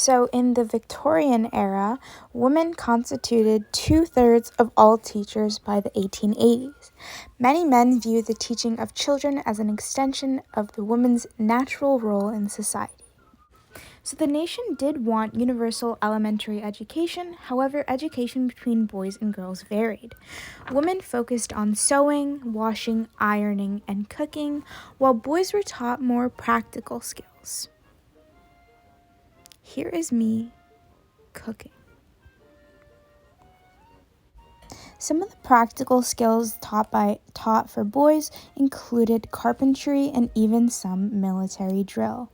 So in the Victorian era, women constituted 2/3 of all teachers by the 1880s. Many men viewed the teaching of children as an extension of the woman's natural role in society. So the nation did want universal elementary education, however, education between boys and girls varied. Women focused on sewing, washing, ironing, and cooking, while boys were taught more practical skills. Here is me cooking. Some of the practical skills taught for boys included carpentry and even some military drill.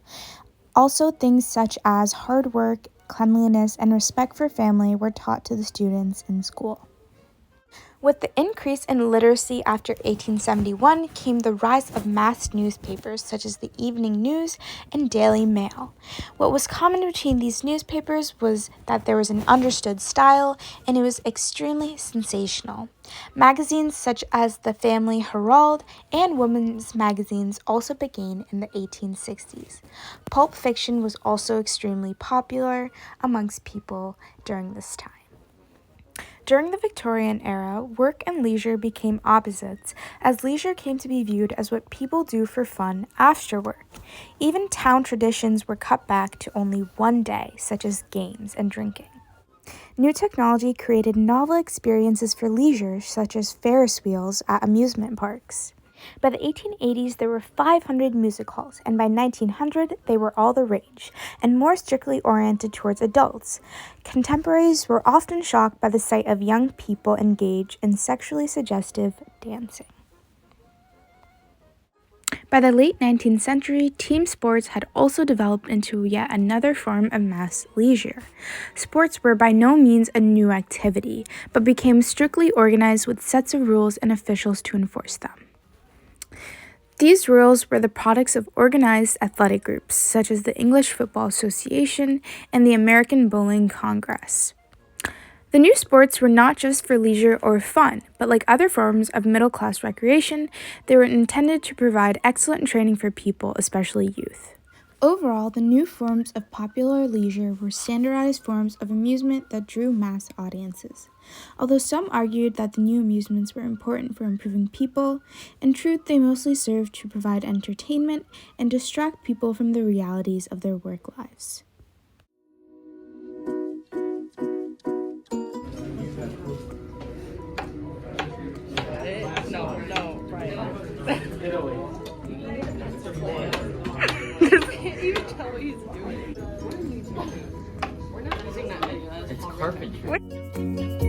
Also, things such as hard work, cleanliness, and respect for family were taught to the students in school. With the increase in literacy after 1871 came the rise of mass newspapers such as the Evening News and Daily Mail. What was common between these newspapers was that there was an understood style and it was extremely sensational. Magazines such as the Family Herald and women's magazines also began in the 1860s. Pulp fiction was also extremely popular amongst people during this time. During the Victorian era, work and leisure became opposites, as leisure came to be viewed as what people do for fun after work. Even town traditions were cut back to only one day, such as games and drinking. New technology created novel experiences for leisure, such as Ferris wheels at amusement parks. By the 1880s, there were 500 music halls, and by 1900, they were all the rage, and more strictly oriented towards adults. Contemporaries were often shocked by the sight of young people engaged in sexually suggestive dancing. By the late 19th century, team sports had also developed into yet another form of mass leisure. Sports were by no means a new activity, but became strictly organized with sets of rules and officials to enforce them. These rules were the products of organized athletic groups, such as the English Football Association and the American Bowling Congress. The new sports were not just for leisure or fun, but like other forms of middle-class recreation, they were intended to provide excellent training for people, especially youth. Overall, the new forms of popular leisure were standardized forms of amusement that drew mass audiences. Although some argued that the new amusements were important for improving people, in truth they mostly served to provide entertainment and distract people from the realities of their work lives. No, right. Can't even tell what he's doing. We're not using that video. It's carpentry.